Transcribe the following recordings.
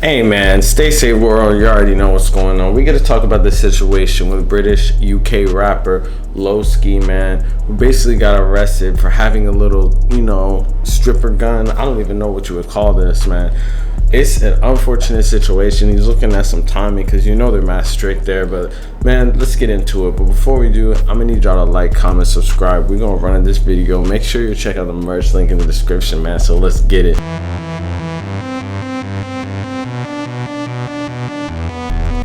Hey man, stay safe world. You already know what's going on. We got to talk about the situation with British UK rapper LOSKI, man, who basically got arrested for having a little, stripper gun. I don't even know what you would call this, man. It's an unfortunate situation. He's looking at some timing because they're mad strict there. But man, let's get into it. But before we do, I'm gonna need y'all to like, comment, subscribe. We're gonna run in this video. Make sure you check out the merch link in the description, man. So let's get it.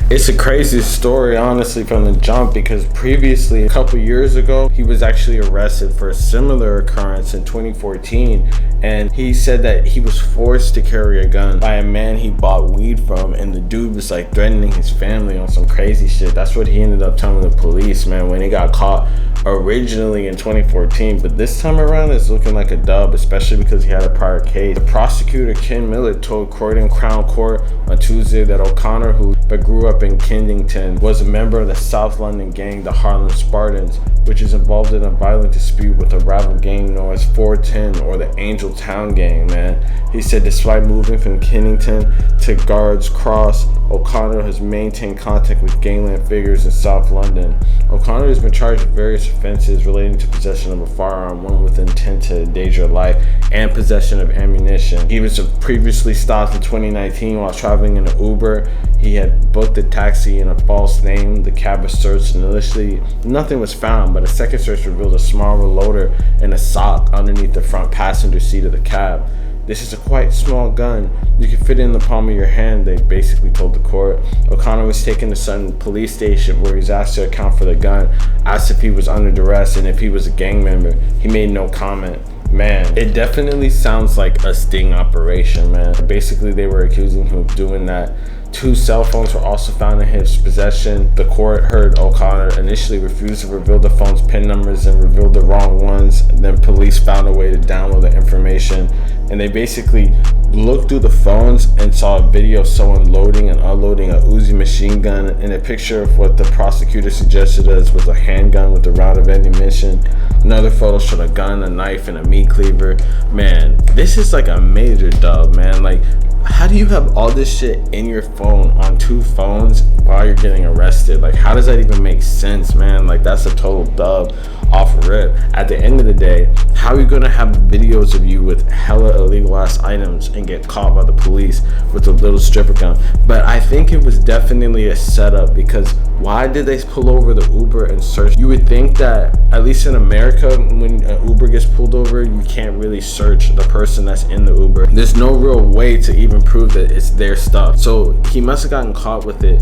It's a crazy story, honestly, from the jump, because previously, a couple years ago, he was actually arrested for a similar occurrence in 2014, and he said that he was forced to carry a gun by a man he bought weed from, and the dude was like threatening his family on some crazy shit. That's what he ended up telling the police, man, when he got caught originally in 2014. But this time around, it's looking like a dub, especially because he had a prior case. The prosecutor, Ken Millett, told Croydon Crown Court on Tuesday that O'Connor, who grew up in Kensington, was a member of the South London gang, the Harlem Spartans, which is involved in a violent dispute with a rival gang known as 410 or the Angel Town gang, man. He said despite moving from Kensington to Guards Cross, O'Connor has maintained contact with gangland figures in South London. O'Connor has been charged with various offenses relating to possession of a firearm, one with intent to endanger life, and possession of ammunition. He was previously stopped in 2019 while traveling in an Uber. He had booked a taxi in a false name. The cab was searched, and initially nothing was found, but a second search revealed a small reloader and a sock underneath the front passenger seat of the cab. This is a quite small gun. You can fit it in the palm of your hand, they basically told the court. O'Connor was taken to Sutton police station where he was asked to account for the gun, asked if he was under duress and if he was a gang member. He made no comment. Man, it definitely sounds like a sting operation, man. Basically, they were accusing him of doing that. 2 cell phones were also found in his possession. The court heard O'Connor initially refuse to reveal the phone's PIN numbers and revealed the wrong ones. Then police found a way to download the information, and they basically looked through the phones and saw a video of someone loading and unloading a Uzi machine gun, and a picture of what the prosecutor suggested as was a handgun with a round of ammunition. Another photo showed a gun, a knife, and a meat cleaver. Man, this is like a major dub, man. Like, how do you have all this shit in your phone on 2 phones while you're getting arrested? Like, how does that even make sense, man? Like, that's a total dub off rip. At the end of the day, how are you gonna have videos of you with hella illegal ass items and get caught by the police with a little stripper gun? But I think it was definitely a setup, because why did they pull over the Uber and search? You would think that, at least in America, when an Uber gets pulled over, you can't really search the person that's in the Uber. There's no real way to even prove that it's their stuff. So he must have gotten caught with it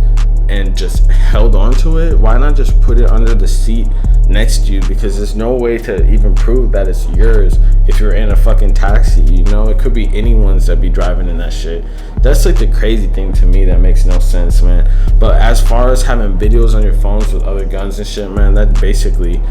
and just held on to it. Why not just put it under the seat next to you? Because there's no way to even prove that it's yours if you're in a fucking taxi. It could be anyone's that be driving in that shit. That's like the crazy thing to me that makes no sense, man. But as far as having videos on your phones with other guns and shit, man, that basically,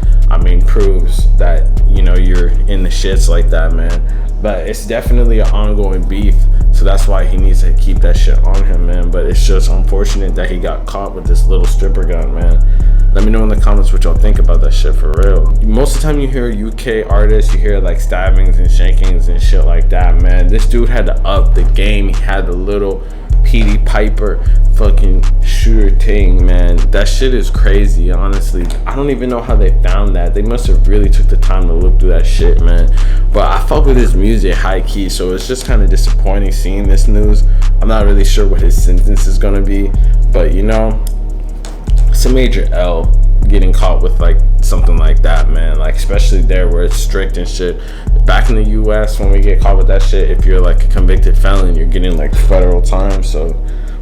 proves that you're in the shits like that, man. But it's definitely an ongoing beef, so that's why he needs to keep that shit on him, man. But it's just unfortunate that he got caught with this little stripper gun, man. Let me know in the comments what y'all think about that shit, for real. Most of the time you hear UK artists, you hear like stabbings and shankings and shit like that, man. This dude had to up the game. He had the little Petey Piper fucking shooter thing, man. That shit is crazy, honestly. I don't even know how they found that. They must have really took the time to look through that shit, man. But I fuck with his music high key, so it's just kind of disappointing seeing this news. I'm not really sure what his sentence is gonna be, but it's a major L getting caught with like something like that, man. Like, especially there where it's strict and shit. Back in the US, when we get caught with that shit, if you're like a convicted felon, you're getting like federal time. So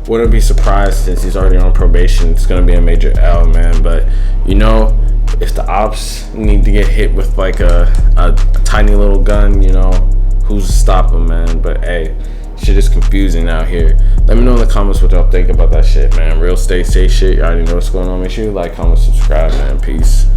wouldn't be surprised, since he's already on probation, it's gonna be a major L, man. But if the ops need to get hit with like a tiny little gun, who's to stop them, man? But hey, shit is confusing out here. Let me know in the comments what y'all think about that shit, man. Real stay safe shit. You already know what's going on. Make sure you like, comment, subscribe, man. Peace.